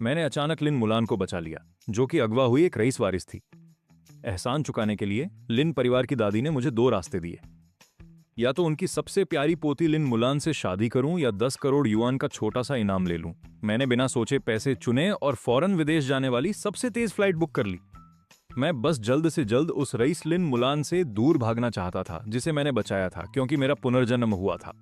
मैंने अचानक लिन मुलान को बचा लिया, जो कि अगवा हुई एक रईस वारिस थी। एहसान चुकाने के लिए लिन परिवार की दादी ने मुझे दो रास्ते दिए। या तो उनकी सबसे प्यारी पोती लिन मुलान से शादी करूं या 10 करोड़ युआन का छोटा सा इनाम ले लूं। मैंने बिना सोचे पैसे चुने और फौरन विदेश जाने वाली सबसे तेज फ्लाइट बुक कर ली। मैं बस जल्द से जल्द उस रईस लिन मुलान से दूर भागना चाहता था जिसे मैंने बचाया था, क्योंकि मेरा पुनर्जन्म हुआ था।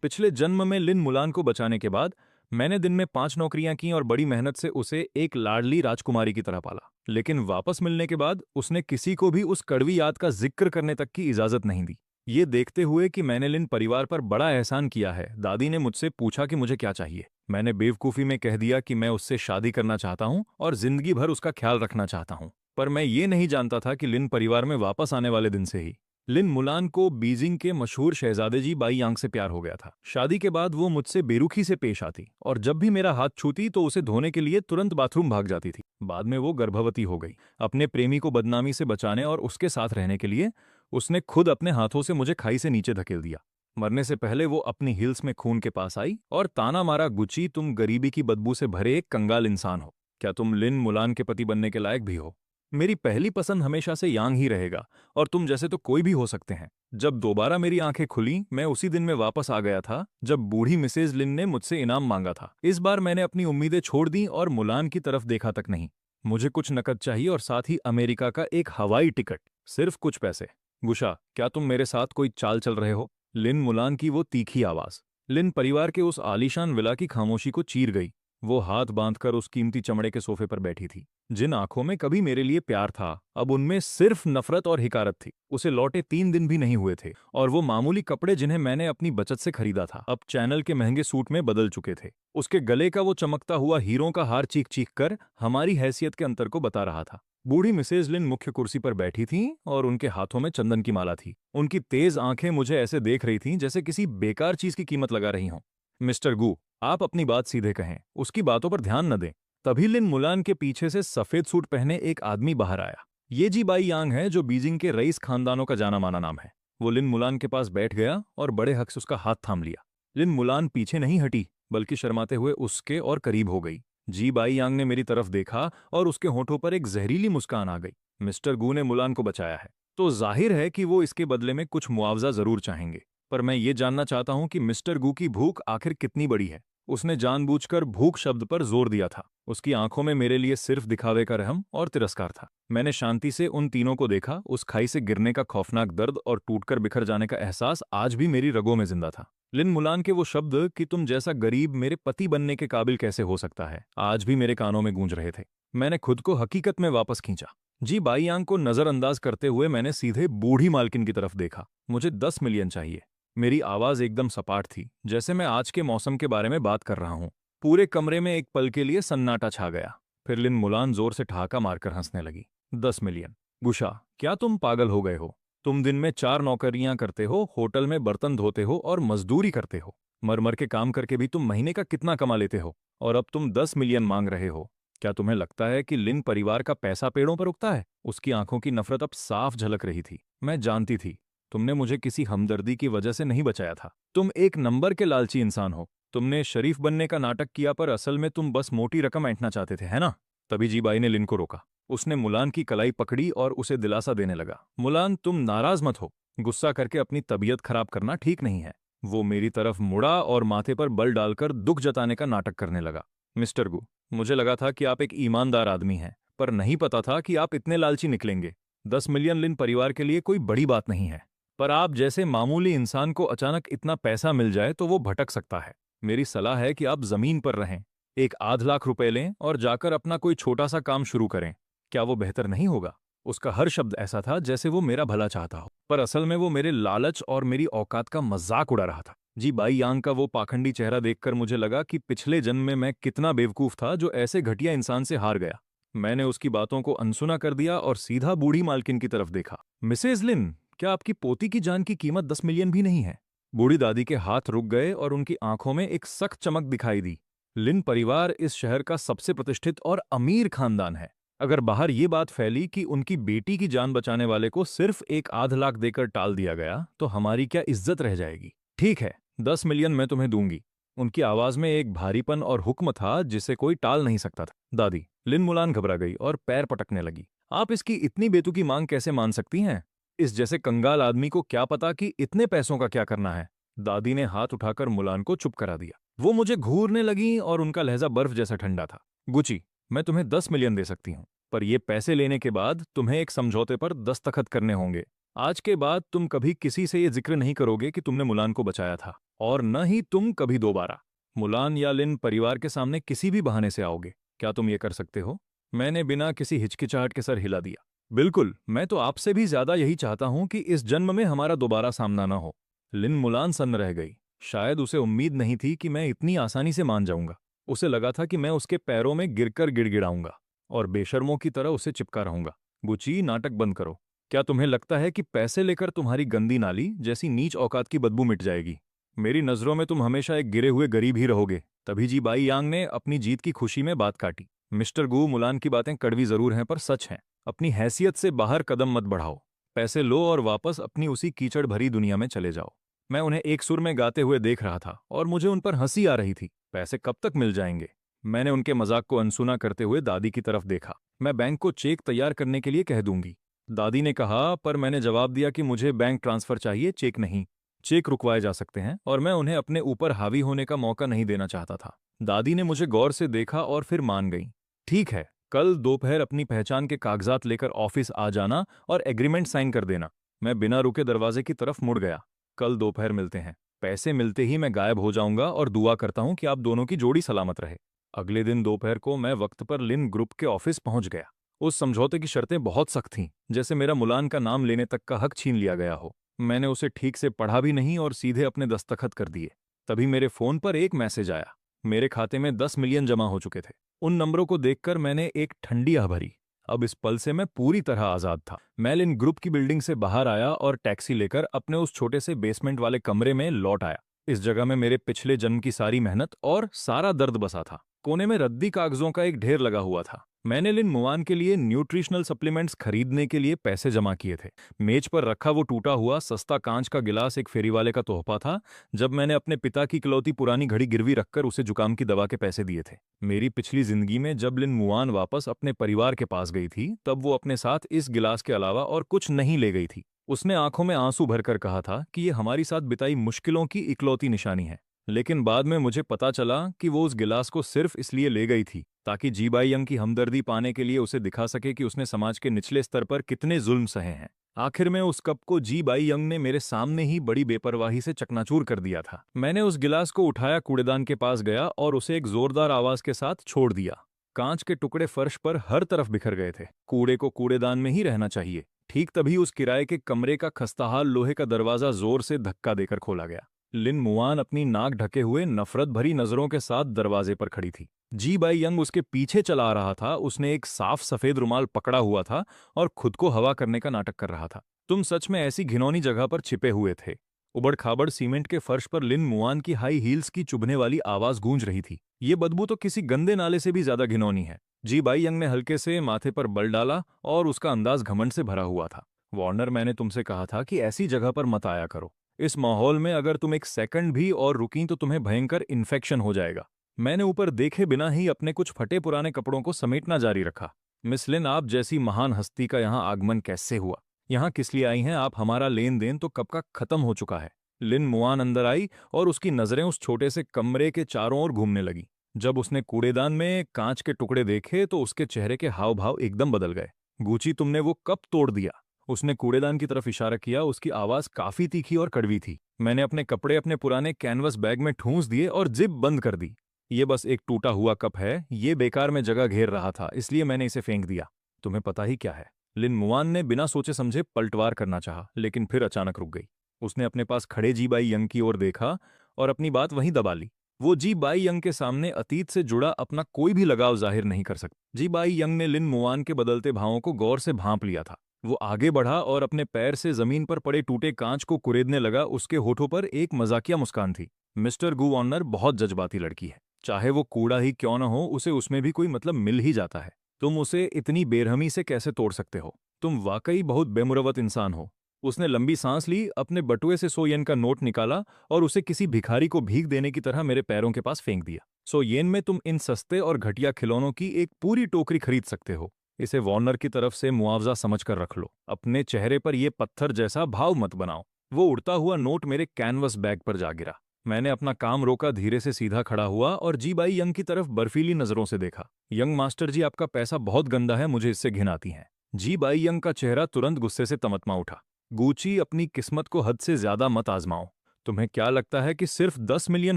पिछले जन्म में लिन मुलान को बचाने के बाद मैंने दिन में 5 नौकरियां की और बड़ी मेहनत से उसे एक लाडली राजकुमारी की तरह पाला। लेकिन वापस मिलने के बाद उसने किसी को भी उस कड़वी याद का जिक्र करने तक की इजाजत नहीं दी। ये देखते हुए कि मैंने लिन परिवार पर बड़ा एहसान किया है, दादी ने मुझसे पूछा कि मुझे क्या चाहिए। मैंने बेवकूफी में कह दिया कि मैं उससे शादी करना चाहता हूं और जिंदगी भर उसका ख्याल रखना चाहता हूं। पर मैं ये नहीं जानता था कि लिन परिवार में वापस आने वाले दिन से ही लिन मुलान को बीजिंग के मशहूर शहजादे जी बाई यांग से प्यार हो गया था। शादी के बाद वो मुझसे बेरुखी से पेश आती और जब भी मेरा हाथ छूती तो उसे धोने के लिए तुरंत बाथरूम भाग जाती थी। बाद में वो गर्भवती हो गई। अपने प्रेमी को बदनामी से बचाने और उसके साथ रहने के लिए उसने खुद अपने हाथों से मुझे खाई से नीचे धकेल दिया। मरने से पहले वो अपनी हिल्स में खून के पास आई और ताना मारा, गुची, तुम गरीबी की बदबू से भरे एक कंगाल इंसान हो। क्या तुम लिन मुलान के पति बनने के लायक भी हो? मेरी पहली पसंद हमेशा से यांग ही रहेगा और तुम जैसे तो कोई भी हो सकते हैं। जब दोबारा मेरी आंखें खुली, मैं उसी दिन में वापस आ गया था जब बूढ़ी मिसेज लिन ने मुझसे इनाम मांगा था। इस बार मैंने अपनी उम्मीदें छोड़ दी और मुलान की तरफ देखा तक नहीं। मुझे कुछ नकद चाहिए और साथ ही अमेरिका का एक हवाई टिकट। सिर्फ कुछ पैसे। गुशा, क्या तुम मेरे साथ कोई चाल चल रहे हो? लिन मुलान की वो तीखी आवाज लिन परिवार के उस आलीशान विला की खामोशी को चीर गई। वो हाथ बांधकर उस कीमती चमड़े के सोफे पर बैठी थी। जिन आंखों में कभी मेरे लिए प्यार था, अब उनमें सिर्फ नफरत और हिकारत थी। उसे लौटे 3 दिन भी नहीं हुए थे और वो मामूली कपड़े जिन्हें मैंने अपनी बचत से खरीदा था अब चैनल के महंगे सूट में बदल चुके थे। उसके गले का वो चमकता हुआ हीरों का हार चीख चीख कर हमारी हैसियत के अंतर को बता रहा था। बूढ़ी मिसेज लिन मुख्य कुर्सी पर बैठी थीं और उनके हाथों में चंदन की माला थी। उनकी तेज आंखें मुझे ऐसे देख रही थीं जैसे किसी बेकार चीज की कीमत लगा रही हों। मिस्टर गू, आप अपनी बात सीधे कहें, उसकी बातों पर ध्यान न दें। तभी लिन मुलान के पीछे से सफेद सूट पहने एक आदमी बाहर आया। ये जी बाई यांग है, जो बीजिंग के रईस खानदानों का जाना माना नाम है। वो लिन मुलान के पास बैठ गया और बड़े हक से उसका हाथ थाम लिया। लिन मुलान पीछे नहीं हटी, बल्कि शर्माते हुए उसके और करीब हो गई। जी बाई यांग ने मेरी तरफ देखा और उसके होठों पर एक जहरीली मुस्कान आ गई। मिस्टर गू ने मुलान को बचाया है, तो जाहिर है कि वो इसके बदले में कुछ मुआवजा जरूर चाहेंगे। पर मैं ये जानना चाहता हूं कि मिस्टर गू की भूख आखिर कितनी बड़ी है। उसने जानबूझकर भूख शब्द पर जोर दिया था। उसकी आंखों में मेरे लिए सिर्फ दिखावे का रहम और तिरस्कार था। मैंने शांति से उन तीनों को देखा। उस खाई से गिरने का खौफनाक दर्द और टूटकर बिखर जाने का एहसास आज भी मेरी रगों में जिंदा था। लिन मुलान के वो शब्द कि तुम जैसा गरीब मेरे पति बनने के काबिल कैसे हो सकता है, आज भी मेरे कानों में गूंज रहे थे। मैंने खुद को हकीकत में वापस खींचा। जी बाई यांग को नजरअंदाज करते हुए मैंने सीधे बूढ़ी मालकिन की तरफ देखा। मुझे 10 मिलियन चाहिए। मेरी आवाज एकदम सपाट थी, जैसे मैं आज के मौसम के बारे में बात कर रहा हूं। पूरे कमरे में एक पल के लिए सन्नाटा छा गया। फिर लिन मुलान जोर से ठहाका मारकर हंसने लगी। 10 मिलियन? गुशा, क्या तुम पागल हो गए हो? तुम दिन में 4 नौकरियां करते हो, होटल में बर्तन धोते हो और मजदूरी करते हो। मर मर के काम करके भी तुम महीने का कितना कमा लेते हो? और अब तुम 10 मिलियन मांग रहे हो। क्या तुम्हें लगता है कि लिन परिवार का पैसा पेड़ों पर उगता है? उसकी आंखों की नफरत अब साफ झलक रही थी। मैं जानती थी तुमने मुझे किसी हमदर्दी की वजह से नहीं बचाया था। तुम एक नंबर के लालची इंसान हो। तुमने शरीफ बनने का नाटक किया, पर असल में तुम बस मोटी रकम ऐंठना चाहते थे, है ना? तभी जीबाई ने लिन को रोका। उसने मुलान की कलाई पकड़ी और उसे दिलासा देने लगा। मुलान, तुम नाराज मत हो। गुस्सा करके अपनी तबीयत खराब करना ठीक नहीं है। वो मेरी तरफ मुड़ा और माथे पर बल डालकर दुख जताने का नाटक करने लगा। मिस्टर गू, मुझे लगा था कि आप एक ईमानदार आदमी हैं, पर नहीं पता था कि आप इतने लालची निकलेंगे। 10 मिलियन लिन परिवार के लिए कोई बड़ी बात नहीं है, पर आप जैसे मामूली इंसान को अचानक इतना पैसा मिल जाए तो वो भटक सकता है। मेरी सलाह है कि आप जमीन पर रहें, एक आध लाख रुपए लें और जाकर अपना कोई छोटा सा काम शुरू करें। क्या वो बेहतर नहीं होगा? उसका हर शब्द ऐसा था जैसे वो मेरा भला चाहता हो, पर असल में वो मेरे लालच और मेरी औकात का मजाक उड़ा रहा था। जी बाई यांग का वो पाखंडी चेहरा देखकर मुझे लगा कि पिछले जन्म में मैं कितना बेवकूफ था जो ऐसे घटिया इंसान से हार गया। मैंने उसकी बातों को अनसुना कर दिया और सीधा बूढ़ी मालकिन की तरफ देखा। मिसेज लिन, क्या आपकी पोती की जान की कीमत 10 मिलियन भी नहीं है? बूढ़ी दादी के हाथ रुक गए और उनकी आंखों में एक सख्त चमक दिखाई दी। लिन परिवार इस शहर का सबसे प्रतिष्ठित और अमीर खानदान है। अगर बाहर ये बात फैली कि उनकी बेटी की जान बचाने वाले को सिर्फ एक आध लाख देकर टाल दिया गया, तो हमारी क्या इज्जत रह जाएगी? ठीक है, 10 मिलियन मैं तुम्हें दूंगी, उनकी आवाज में एक भारीपन और हुक्म था जिसे कोई टाल नहीं सकता था। दादी, लिन मुलान घबरा गई और पैर पटकने लगी। आप इसकी इतनी बेतुकी मांग कैसे मान सकती हैं? इस जैसे कंगाल आदमी को क्या पता कि इतने पैसों का क्या करना है। दादी ने हाथ उठाकर मुलान को चुप करा दिया। वो मुझे घूरने लगी और उनका लहजा बर्फ जैसा ठंडा था। गुची, मैं तुम्हें 10 मिलियन दे सकती हूँ, पर ये पैसे लेने के बाद तुम्हें एक समझौते पर दस्तखत करने होंगे। आज के बाद तुम कभी किसी से ये जिक्र नहीं करोगे कि तुमने मुलान को बचाया था, और न ही तुम कभी दोबारा मुलान या लिन परिवार के सामने किसी भी बहाने से आओगे। क्या तुम ये कर सकते हो? मैंने बिना किसी हिचकिचाहट के सर हिला दिया। बिल्कुल, मैं तो आपसे भी ज्यादा यही चाहता हूं कि इस जन्म में हमारा दोबारा सामना न हो। लिन मुलान सन्न रह गई। शायद उसे उम्मीद नहीं थी कि मैं इतनी आसानी से मान जाऊंगा। उसे लगा था कि मैं उसके पैरों में गिरकर गिड़गिड़ाऊंगा और बेशर्मों की तरह उसे चिपका रहूंगा। बुची, नाटक बंद करो। क्या तुम्हें लगता है कि पैसे लेकर तुम्हारी गंदी नाली जैसी नीच औकात की बदबू मिट जाएगी? मेरी नजरों में तुम हमेशा एक गिरे हुए गरीब ही रहोगे। तभी जी बाई यांग ने अपनी जीत की खुशी में बात काटी। मिस्टर गू, मुलान की बातें कड़वी जरूर हैं पर सच हैं। अपनी हैसियत से बाहर कदम मत बढ़ाओ। पैसे लो और वापस अपनी उसी कीचड़ भरी दुनिया में चले जाओ। मैं उन्हें एक सुर में गाते हुए देख रहा था और मुझे उन पर हंसी आ रही थी। पैसे कब तक मिल जाएंगे? मैंने उनके मजाक को अनसुना करते हुए दादी की तरफ देखा। मैं बैंक को चेक तैयार करने के लिए कह दूंगी, दादी ने कहा, पर मैंने जवाब दिया कि मुझे बैंक ट्रांसफर चाहिए, चेक नहीं। चेक रुकवाए जा सकते हैं और मैं उन्हें अपने ऊपर हावी होने का मौका नहीं देना चाहता था। दादी ने मुझे गौर से देखा और फिर मान गई। ठीक है, कल दोपहर अपनी पहचान के कागजात लेकर ऑफिस आ जाना और एग्रीमेंट साइन कर देना। मैं बिना रुके दरवाजे की तरफ मुड़ गया। कल दोपहर मिलते हैं। पैसे मिलते ही मैं गायब हो जाऊंगा और दुआ करता हूं कि आप दोनों की जोड़ी सलामत रहे। अगले दिन दोपहर को मैं वक्त पर लिन ग्रुप के ऑफिस पहुंच गया। उस समझौते की शर्तें बहुत सख्त थीं, जैसे मेरा मुलान का नाम लेने तक का हक छीन लिया गया हो। मैंने उसे ठीक से पढ़ा भी नहीं और सीधे अपने दस्तखत कर दिए। तभी मेरे फोन पर एक मैसेज आया। मेरे खाते में 10 मिलियन जमा हो चुके थे। उन नंबरों को देखकर मैंने एक ठंडी आह भरी। अब इस पल से मैं पूरी तरह आजाद था। मैं लिन ग्रुप की बिल्डिंग से बाहर आया और टैक्सी लेकर अपने उस छोटे से बेसमेंट वाले कमरे में लौट आया। इस जगह में मेरे पिछले जन्म की सारी मेहनत और सारा दर्द बसा था। कोने में रद्दी कागजों का एक ढेर लगा हुआ था। मैंने लिन मुआन के लिए न्यूट्रिशनल सप्लीमेंट्स खरीदने के लिए पैसे जमा किए थे। मेज पर रखा वो टूटा हुआ सस्ता कांच का गिलास एक फेरी वाले का तोहफा था, जब मैंने अपने पिता की इकलौती पुरानी घड़ी गिरवी रखकर उसे जुकाम की दवा के पैसे दिए थे। मेरी पिछली जिंदगी में जब लिन मुआन वापस अपने परिवार के पास गई थी, तब वो अपने साथ इस गिलास के अलावा और कुछ नहीं ले गई थी। उसने आंखों में आंसू भरकर कहा था कि ये हमारी साथ बिताई मुश्किलों की इकलौती निशानी है। लेकिन बाद में मुझे पता चला कि वो उस गिलास को सिर्फ इसलिए ले गई थी ताकि जीबाई यंग की हमदर्दी पाने के लिए उसे दिखा सके कि उसने समाज के निचले स्तर पर कितने जुल्म सहे हैं। आखिर में उस कप को जीबाई यंग ने मेरे सामने ही बड़ी बेपरवाही से चकनाचूर कर दिया था। मैंने उस गिलास को उठाया, कूड़ेदान के पास गया और उसे एक जोरदार आवाज के साथ छोड़ दिया। कांच के टुकड़े फर्श पर हर तरफ बिखर गए थे। कूड़े को कूड़ेदान में ही रहना चाहिए। ठीक तभी उस किराए के कमरे का खस्ताहाल लोहे का दरवाजा जोर से धक्का देकर खोला गया। लिन मुआन अपनी नाक ढके हुए नफरत भरी नजरों के साथ दरवाजे पर खड़ी थी। जी बाई यंग उसके पीछे चला आ रहा था। उसने एक साफ सफेद रुमाल पकड़ा हुआ था और खुद को हवा करने का नाटक कर रहा था। तुम सच में ऐसी घिनौनी जगह पर छिपे हुए थे। उबड़ खाबड़ सीमेंट के फर्श पर लिन मुआन की हाई हील्स की चुभने वाली आवाज गूंज रही थी। ये बदबू तो किसी गंदे नाले से भी ज्यादा घिनौनी है। जी बाई यंग ने हल्के से माथे पर बल डाला और उसका अंदाज घमंड से भरा हुआ था। वार्नर, मैंने तुमसे कहा था कि ऐसी जगह पर मत आया करो। इस माहौल में अगर तुम एक सेकंड भी और रुकी तो तुम्हें भयंकर इन्फेक्शन हो जाएगा। मैंने ऊपर देखे बिना ही अपने कुछ फटे पुराने कपड़ों को समेटना जारी रखा। मिस लिन, आप जैसी महान हस्ती का यहाँ आगमन कैसे हुआ? यहाँ किस लिए आई हैं आप? हमारा लेन देन तो कब का खत्म हो चुका है। लिन मुआन अंदर आई और उसकी नजरें उस छोटे से कमरे के चारों ओर घूमने लगी। जब उसने कूड़ेदान में कांच के टुकड़े देखे तो उसके चेहरे के हाव भाव एकदम बदल गए। गुची, तुमने वो कब तोड़ दिया? उसने कूड़ेदान की तरफ इशारा किया। उसकी आवाज काफी तीखी और कड़वी थी। मैंने अपने कपड़े अपने पुराने कैनवस बैग में ठूंस दिए और जिप बंद कर दी। ये बस एक टूटा हुआ कप है। ये बेकार में जगह घेर रहा था, इसलिए मैंने इसे फेंक दिया। तुम्हें पता ही क्या है? लिन मुआन ने बिना सोचे समझे पलटवार करना चाहा, लेकिन फिर अचानक रुक गई। उसने अपने पास खड़े जी बाई यंग की ओर देखा और अपनी बात वहीं दबा ली। वो जी बाई यंग के सामने अतीत से जुड़ा अपना कोई भी लगाव जाहिर नहीं कर सकती। जी बाई यंग ने लिन मुआन के बदलते भावों को गौर से भांप लिया था। वो आगे बढ़ा और अपने पैर से जमीन पर पड़े टूटे कांच को कुरेदने लगा। उसके होठों पर एक मजाकिया मुस्कान थी। मिस्टर गू वार्नर बहुत जज्बाती लड़की है। चाहे वो कूड़ा ही क्यों न हो, उसे उसमें भी कोई मतलब मिल ही जाता है। तुम उसे इतनी बेरहमी से कैसे तोड़ सकते हो? तुम वाकई बहुत बेमुरवत इंसान हो। उसने लंबी सांस ली, अपने बटुए से 100 येन का नोट निकाला और उसे किसी भिखारी को भीख देने की तरह मेरे पैरों के पास फेंक दिया। 100 येन में तुम इन सस्ते और घटिया खिलौनों की एक पूरी टोकरी खरीद सकते हो। इसे वार्नर की तरफ से मुआवजा समझकर रख लो। अपने चेहरे पर यह पत्थर जैसा भाव मत बनाओ। वो उड़ता हुआ नोट मेरे कैनवस बैग पर जा गिरा। मैंने अपना काम रोका, धीरे से सीधा खड़ा हुआ और जी बाई यंग की तरफ बर्फीली नजरों से देखा। यंग मास्टर जी, आपका पैसा बहुत गंदा है, मुझे इससे घिन आती है। जी बाई यंग का चेहरा तुरंत गुस्से से तमतमा उठा। गूची, अपनी किस्मत को हद से ज्यादा मत आजमाओ। तुम्हें क्या लगता है कि सिर्फ 10 मिलियन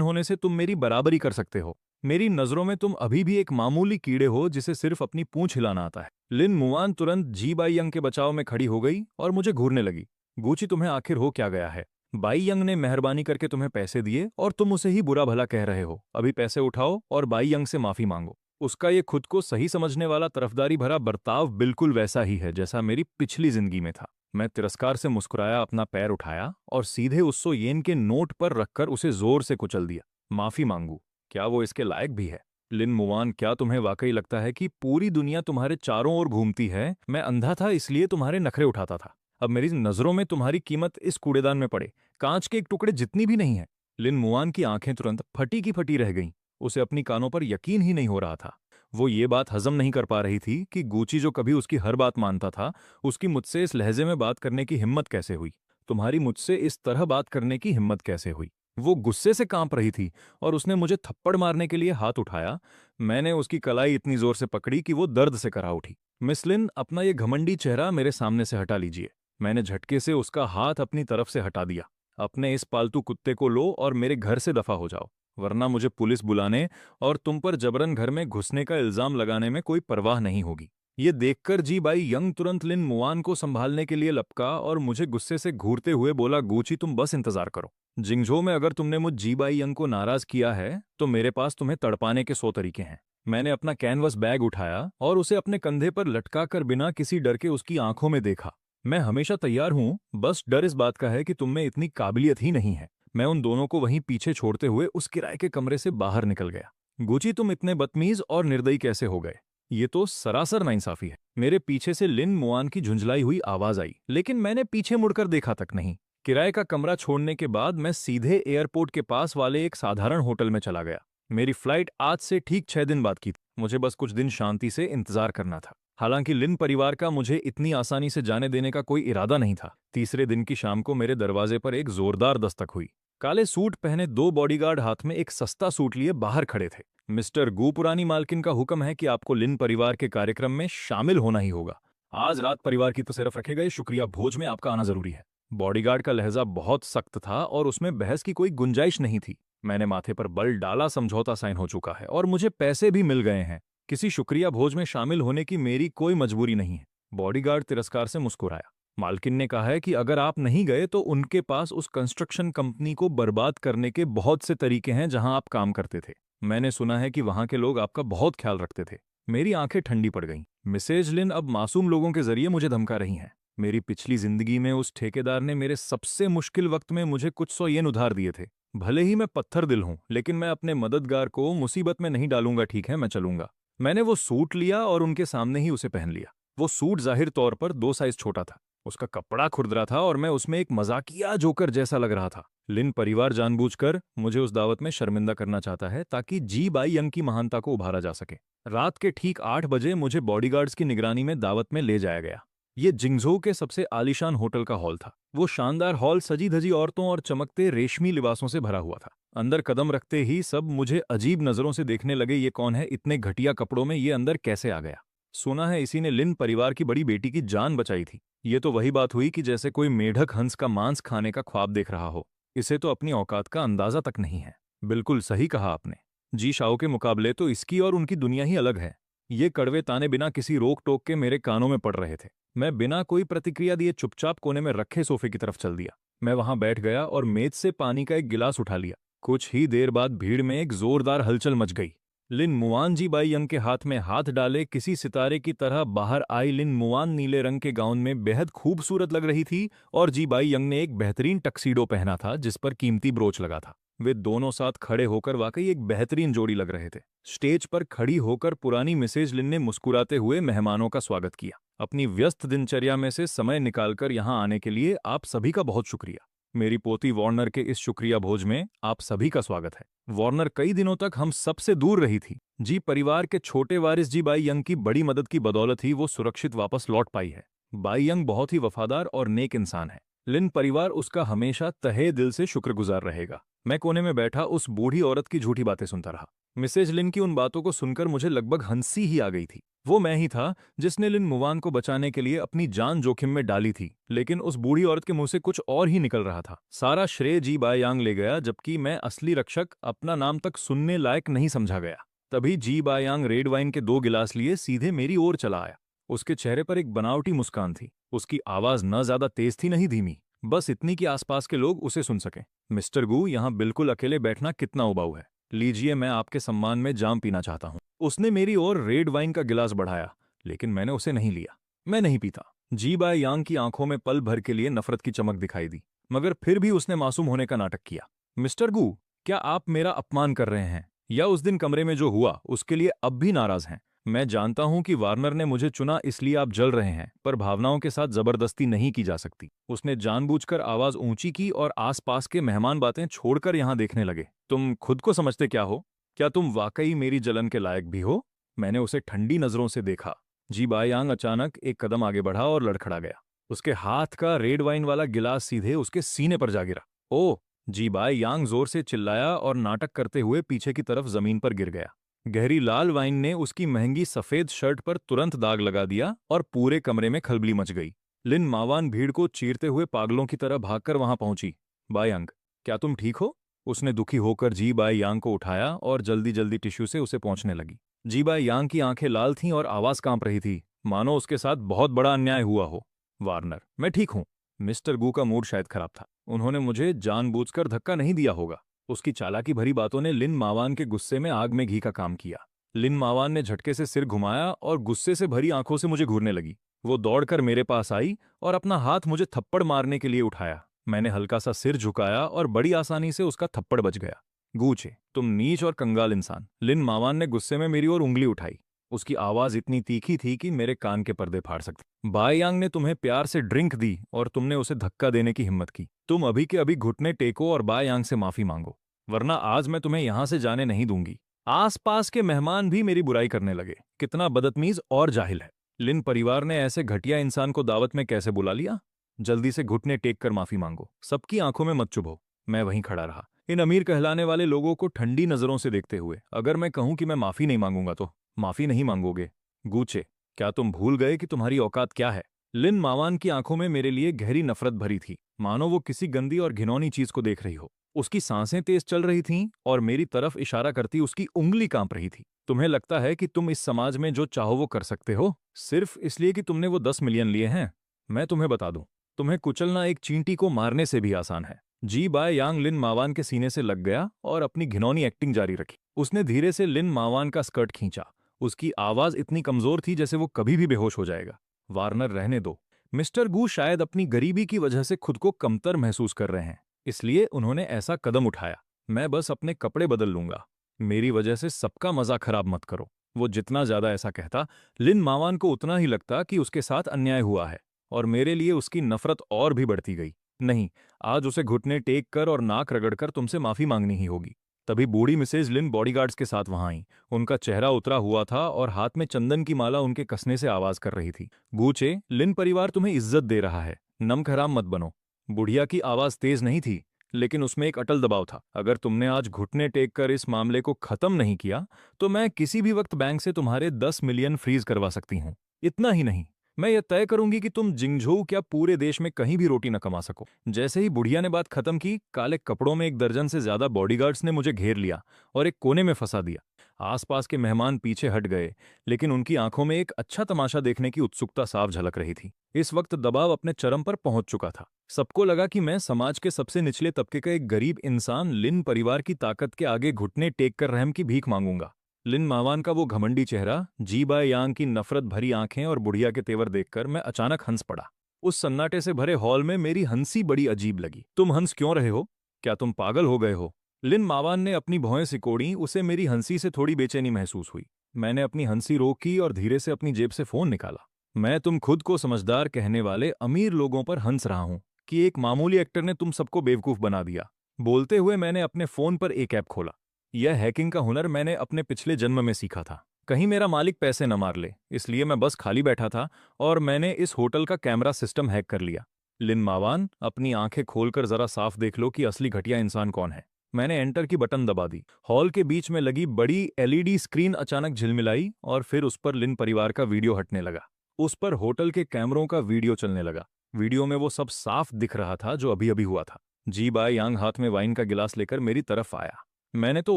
होने से तुम मेरी बराबरी कर सकते हो? मेरी नजरों में तुम अभी भी एक मामूली कीड़े हो जिसे सिर्फ अपनी पूंछ हिलाना आता है। लिन मुआन तुरंत जी बाई यंग के बचाव में खड़ी हो गई और मुझे घूरने लगी। गूची, तुम्हें आखिर हो क्या गया है? बाई यंग ने मेहरबानी करके तुम्हें पैसे दिए और तुम उसे ही बुरा भला कह रहे हो। अभी पैसे उठाओ और बाई यंग से माफी मांगो। उसका ये खुद को सही समझने वाला तरफदारी भरा बर्ताव बिल्कुल वैसा ही है जैसा मेरी पिछली जिंदगी में था। मैं तिरस्कार से मुस्कुराया, अपना पैर उठाया और सीधे उस 100 येन के नोट पर रखकर उसे जोर से कुचल दिया। माफी मांगू? क्या वो इसके लायक भी है? लिन मुआन, क्या तुम्हें वाकई लगता है कि पूरी दुनिया तुम्हारे चारों ओर घूमती है? मैं अंधा था इसलिए तुम्हारे नखरे उठाता था। अब मेरी नजरों में तुम्हारी कीमत इस कूड़ेदान में पड़े कांच के एक टुकड़े जितनी भी नहीं है। लिन मुआन की आंखें तुरंत फटी की फटी रह गईं। उसे अपनी कानों पर यकीन ही नहीं हो रहा था। वो ये बात हजम नहीं कर पा रही थी कि गूची, जो कभी उसकी हर बात मानता था, उसकी मुझसे इस लहजे में बात करने की हिम्मत कैसे हुई? तुम्हारी मुझसे इस तरह बात करने की हिम्मत कैसे हुई? वो गुस्से से कांप रही थी और उसने मुझे थप्पड़ मारने के लिए हाथ उठाया। मैंने उसकी कलाई इतनी जोर से पकड़ी कि वो दर्द से करा उठी। मिस लिन, अपना ये घमंडी चेहरा मेरे सामने से हटा लीजिए। मैंने झटके से उसका हाथ अपनी तरफ से हटा दिया। अपने इस पालतू कुत्ते को लो और मेरे घर से दफा हो जाओ, वरना मुझे पुलिस बुलाने और तुम पर जबरन घर में घुसने का इल्जाम लगाने में कोई परवाह नहीं होगी। ये देखकर जी बाई यंग तुरंत लिन मुआन को संभालने के लिए लपका और मुझे गुस्से से घूरते हुए बोला, गूची, तुम बस इंतजार करो। जिंगझो में अगर तुमने मुझ जी बाई यंग को नाराज किया है तो मेरे पास तुम्हें तड़पाने के 100 तरीके हैं। मैंने अपना कैनवस बैग उठाया और उसे अपने कंधे पर लटकाकर बिना किसी डर के उसकी आंखों में देखा। मैं हमेशा तैयार हूं, बस डर इस बात का है कि तुम में इतनी काबिलियत ही नहीं है। मैं उन दोनों को वहीं पीछे छोड़ते हुए उस किराए के कमरे से बाहर निकल गया। गुची, तुम इतने बदतमीज और निर्दयी कैसे हो गए? ये तो सरासर नाइंसाफी है। मेरे पीछे से लिन मुआन की झुंझलाई हुई आवाज आई, लेकिन मैंने पीछे मुड़कर देखा तक नहीं। किराए का कमरा छोड़ने के बाद मैं सीधे एयरपोर्ट के पास वाले एक साधारण होटल में चला गया। मेरी फ्लाइट आज से ठीक 6 दिन बाद की थी। मुझे बस कुछ दिन शांति से इंतजार करना था। हालांकि लिन परिवार का मुझे इतनी आसानी से जाने देने का कोई इरादा नहीं था। तीसरे दिन की शाम को मेरे दरवाजे पर एक जोरदार दस्तक हुई। काले सूट पहने 2 बॉडीगार्ड हाथ में एक सस्ता सूट लिए बाहर खड़े थे। मिस्टर गू, पुरानी मालकिन का हुक्म है कि आपको लिन परिवार के कार्यक्रम में शामिल होना ही होगा। आज रात परिवार की तो सिर्फ रखे गए शुक्रिया भोज में आपका आना जरूरी है। बॉडीगार्ड का लहजा बहुत सख्त था और उसमें बहस की कोई गुंजाइश नहीं थी। मैंने माथे पर बल डाला, समझौता साइन हो चुका है और मुझे पैसे भी मिल गए हैं। किसी शुक्रिया भोज में शामिल होने की मेरी कोई मजबूरी नहीं है। बॉडीगार्ड तिरस्कार से मुस्कुराया। मालकिन ने कहा है कि अगर आप नहीं गए तो उनके पास उस कंस्ट्रक्शन कंपनी को बर्बाद करने के बहुत से तरीके हैं जहां आप काम करते थे। मैंने सुना है कि वहां के लोग आपका बहुत ख्याल रखते थे। मेरी आंखें ठंडी पड़ गईं। मिसेज लिन अब मासूम लोगों के जरिए मुझे धमका रही हैं। मेरी पिछली जिंदगी में उस ठेकेदार ने मेरे सबसे मुश्किल वक्त में मुझे कुछ 100 येन उधार दिए थे। भले ही मैं पत्थर दिल हूं, लेकिन मैं अपने मददगार को मुसीबत में नहीं डालूंगा। ठीक है, मैं चलूंगा। मैंने वो सूट लिया और उनके सामने ही उसे पहन लिया। वो सूट जाहिर तौर पर 2 साइज छोटा था। उसका कपड़ा खुरदरा था और मैं उसमें एक मजाकिया जोकर जैसा लग रहा था। लिन परिवार जानबूझकर मुझे उस दावत में शर्मिंदा करना चाहता है ताकि जी बाई यंग की महानता को उभारा जा सके। रात के ठीक 8 बजे मुझे बॉडीगार्ड्स की निगरानी में दावत में ले जाया गया। ये जिंगझोउ के सबसे आलीशान होटल का हॉल था। वो शानदार हॉल सजी धजी औरतों और चमकते रेशमी लिबासों से भरा हुआ था। अंदर कदम रखते ही सब मुझे अजीब नजरों से देखने लगे। ये कौन है? इतने घटिया कपड़ों में ये अंदर कैसे आ गया? सुना है इसी ने लिन परिवार की बड़ी बेटी की जान बचाई थी। ये तो वही बात हुई कि जैसे कोई मेढक हंस का मांस खाने का ख्वाब देख रहा हो। इसे तो अपनी औकात का अंदाजा तक नहीं है। बिल्कुल सही कहा आपने। जी शाओ के मुकाबले तो इसकी और उनकी दुनिया ही अलग है। ये कड़वे ताने बिना किसी रोक टोक के मेरे कानों में पड़ रहे थे। मैं बिना कोई प्रतिक्रिया दिए चुपचाप कोने में रखे सोफे की तरफ चल दिया। मैं वहां बैठ गया और मेज से पानी का एक गिलास उठा लिया। कुछ ही देर बाद भीड़ में एक जोरदार हलचल मच गई। लिन मुआन जी बाई यंग के हाथ में हाथ डाले किसी सितारे की तरह बाहर आई लिन मुआन नीले रंग के गाउन में बेहद खूबसूरत लग रही थी और जी बाई यंग ने एक बेहतरीन टक्सीडो पहना था जिस पर कीमती ब्रोच लगा था। वे दोनों साथ खड़े होकर वाकई एक बेहतरीन जोड़ी लग रहे थे। स्टेज पर खड़ी होकर पुरानी मिसेज लिन ने मुस्कुराते हुए मेहमानों का स्वागत किया। अपनी व्यस्त दिनचर्या में से समय निकालकर यहाँ आने के लिए आप सभी का बहुत शुक्रिया। मेरी पोती वॉर्नर के इस शुक्रिया भोज में आप सभी का स्वागत है। वॉर्नर कई दिनों तक हम सबसे दूर रही थी। जी परिवार के छोटे वारिस जी बाई यंग की बड़ी मदद की बदौलत ही वो सुरक्षित वापस लौट पाई है। बाई यंग बहुत ही वफादार और नेक इंसान है। लिन परिवार उसका हमेशा तहे दिल से शुक्रगुजार रहेगा। मैं कोने में बैठा उस बूढ़ी औरत की झूठी बातें सुनता रहा। मिसेज लिन की उन बातों को सुनकर मुझे लगभग हंसी ही आ गई थी। वो मैं ही था जिसने लिन मुवान को बचाने के लिए अपनी जान जोखिम में डाली थी, लेकिन उस बूढ़ी औरत के मुंह से कुछ और ही निकल रहा था। सारा श्रेय जी बाई यांग ले गया, जबकि मैं असली रक्षक अपना नाम तक सुनने लायक नहीं समझा गया। तभी जी बाई यांग रेड वाइन के 2 गिलास लिए सीधे मेरी ओर चला आया। उसके चेहरे पर एक बनावटी मुस्कान थी। उसकी आवाज न ज्यादा तेज थी, नहीं धीमी, बस इतनी कि आसपास के लोग उसे सुन सकें। मिस्टर गू, यहाँ बिल्कुल अकेले बैठना कितना उबाऊ है। लीजिए, मैं आपके सम्मान में जाम पीना चाहता हूँ। उसने मेरी ओर रेड वाइन का गिलास बढ़ाया, लेकिन मैंने उसे नहीं लिया। मैं नहीं पीता। जी बाई यांग की आंखों में पल भर के लिए नफरत की चमक दिखाई दी, मगर फिर भी उसने मासूम होने का नाटक किया। मिस्टर गू, क्या आप मेरा अपमान कर रहे हैं, या उस दिन कमरे में जो हुआ उसके लिए अब भी नाराज हैं? मैं जानता हूं कि वार्नर ने मुझे चुना इसलिए आप जल रहे हैं, पर भावनाओं के साथ जबरदस्ती नहीं की जा सकती। उसने जानबूझकर आवाज ऊंची की और आसपास के मेहमान बातें छोड़कर यहां देखने लगे। तुम खुद को समझते क्या हो? क्या तुम वाकई मेरी जलन के लायक भी हो? मैंने उसे ठंडी नजरों से देखा। जी बायांग अचानक एक कदम आगे बढ़ा और लड़खड़ा गया। उसके हाथ का रेड वाइन वाला गिलास सीधे उसके सीने पर जा गिरा। ओह! जी बायांग जोर से चिल्लाया और नाटक करते हुए पीछे की तरफ जमीन पर गिर गया। गहरी लाल वाइन ने उसकी महंगी सफेद शर्ट पर तुरंत दाग लगा दिया और पूरे कमरे में खलबली मच गई। लिन मावान भीड़ को चीरते हुए पागलों की तरह भागकर वहां पहुंची। बायांग, क्या तुम ठीक हो? उसने दुखी होकर जी बाई यांग को उठाया और जल्दी जल्दी टिश्यू से उसे पोंछने लगी। जी बाई यांग की आंखें लाल थीं और आवाज कांप रही थी, मानो उसके साथ बहुत बड़ा अन्याय हुआ हो। वार्नर, मैं ठीक हूं। मिस्टर गू का मूड शायद खराब था। उन्होंने मुझे जानबूझकर धक्का नहीं दिया होगा। उसकी चालाकी भरी बातों ने लिन मावान के गुस्से में आग में घी का काम किया। लिन मावान ने झटके से सिर घुमाया और गुस्से से भरी आंखों से मुझे घूरने लगी। वो दौड़कर मेरे पास आई और अपना हाथ मुझे थप्पड़ मारने के लिए उठाया। मैंने हल्का सा सिर झुकाया और बड़ी आसानी से उसका थप्पड़ बच गया। गूचे, तुम नीच और कंगाल इंसान। लिन मावान ने गुस्से में मेरी ओर उंगली उठाई। उसकी आवाज इतनी तीखी थी कि मेरे कान के पर्दे फाड़ सकते। बायांग ने तुम्हें प्यार से ड्रिंक दी और तुमने उसे धक्का देने की हिम्मत की। तुम अभी के अभी घुटने टेको और बायांग से माफी मांगो, वरना आज मैं तुम्हें यहां से जाने नहीं दूंगी। आसपास के मेहमान भी मेरी बुराई करने लगे। कितना बदतमीज और जाहिल है। लिन परिवार ने ऐसे घटिया इंसान को दावत में कैसे बुला लिया? जल्दी से घुटने टेक कर माफी मांगो। सबकी आंखों में मत चुभो। मैं वहीं खड़ा रहा, इन अमीर कहलाने वाले लोगों को ठंडी नजरों से देखते हुए। अगर मैं कहूं कि मैं माफी नहीं मांगूंगा तो माफी नहीं मांगोगे? गूचे, क्या तुम भूल गए कि तुम्हारी औकात क्या है? लिन मावान की आंखों में मेरे लिए गहरी नफरत भरी थी, मानो वो किसी गंदी और घिनौनी चीज को देख रही हो। उसकी सांसें तेज चल रही थीं और मेरी तरफ इशारा करती उसकी उंगली कांप रही थी। तुम्हें लगता है कि तुम इस समाज में जो चाहो वो कर सकते हो, सिर्फ इसलिए कि तुमने वो 10 मिलियन लिए हैं? मैं तुम्हें बता दूं, तुम्हें कुचलना एक चींटी को मारने से भी आसान है। जी बाय यांग लिन मावान के सीने से लग गया और अपनी घिनौनी एक्टिंग जारी रखी। उसने धीरे से लिन मावान का स्कर्ट खींचा। उसकी आवाज इतनी कमजोर थी जैसे वो कभी भी बेहोश हो जाएगा। वार्नर, रहने दो। मिस्टर गू शायद अपनी गरीबी की वजह से खुद को कमतर महसूस कर रहे हैं, इसलिए उन्होंने ऐसा कदम उठाया। मैं बस अपने कपड़े बदल लूंगा। मेरी वजह से सबका मजा खराब मत करो। वो जितना ज्यादा ऐसा कहता, लिन मावान को उतना ही लगता कि उसके साथ अन्याय हुआ है, और मेरे लिए उसकी नफरत और भी बढ़ती गई। नहीं, आज उसे घुटने टेक कर और नाक रगड़कर तुमसे माफी मांगनी ही होगी। तभी बूढ़ी मिसेज लिन बॉडीगार्ड्स के साथ वहां आई। उनका चेहरा उतरा हुआ था और हाथ में चंदन की माला उनके कसने से आवाज कर रही थी। गूचे, लिन परिवार तुम्हें इज्जत दे रहा है, नमक हराम मत बनो। बुढ़िया की आवाज तेज नहीं थी, लेकिन उसमें एक अटल दबाव था। अगर तुमने आज घुटने टेक कर इस मामले को खत्म नहीं किया, तो मैं किसी भी वक्त बैंक से तुम्हारे 10 मिलियन फ्रीज करवा सकती हूँ। इतना ही नहीं, मैं ये तय करूंगी कि तुम जिंगझोउ क्या पूरे देश में कहीं भी रोटी न कमा सको। जैसे ही बुढ़िया ने बात खत्म की, काले कपड़ों में 1 दर्जन से ज्यादा बॉडीगार्ड्स ने मुझे घेर लिया और एक कोने में फंसा दिया। आसपास के मेहमान पीछे हट गए, लेकिन उनकी आंखों में एक अच्छा तमाशा देखने की उत्सुकता साफ झलक रही थी। इस वक्त दबाव अपने चरम पर पहुंच चुका था। सबको लगा कि मैं समाज के सबसे निचले तबके का एक गरीब इंसान लिन परिवार की ताकत के आगे घुटने टेक कर रहम की भीख मांगूंगा। लिन मावान का वो घमंडी चेहरा, जी बाय यांग की नफरत भरी आंखें और बुढ़िया के तेवर देखकर मैं अचानक हंस पड़ा। उस सन्नाटे से भरे हॉल में मेरी हंसी बड़ी अजीब लगी। तुम हंस क्यों रहे हो? क्या तुम पागल हो गए हो? लिन मावान ने अपनी भौहें सिकोड़ी। उसे मेरी हंसी से थोड़ी बेचैनी महसूस हुई। मैंने अपनी हंसी रोकी और धीरे से अपनी जेब से फोन निकाला। मैं तुम खुद को समझदार कहने वाले अमीर लोगों पर हंस रहा हूं कि एक मामूली एक्टर ने तुम सबको बेवकूफ बना दिया। बोलते हुए मैंने अपने फोन पर एक ऐप खोला। यह हैकिंग का हुनर मैंने अपने पिछले जन्म में सीखा था। कहीं मेरा मालिक पैसे न मार ले, इसलिए मैं बस खाली बैठा था और मैंने इस होटल का कैमरा सिस्टम हैक कर लिया। लिन मावान, अपनी आंखें खोलकर जरा साफ देख लो कि असली घटिया इंसान कौन है। मैंने एंटर की बटन दबा दी। हॉल के बीच में लगी बड़ी एलईडी स्क्रीन अचानक झिलमिलाई और फिर उस पर लिन परिवार का वीडियो हटने लगा। उस पर होटल के कैमरों का वीडियो चलने लगा। वीडियो में वो सब साफ दिख रहा था जो अभी अभी हुआ था। जी बाय यांग हाथ में वाइन का गिलास लेकर मेरी तरफ आया। मैंने तो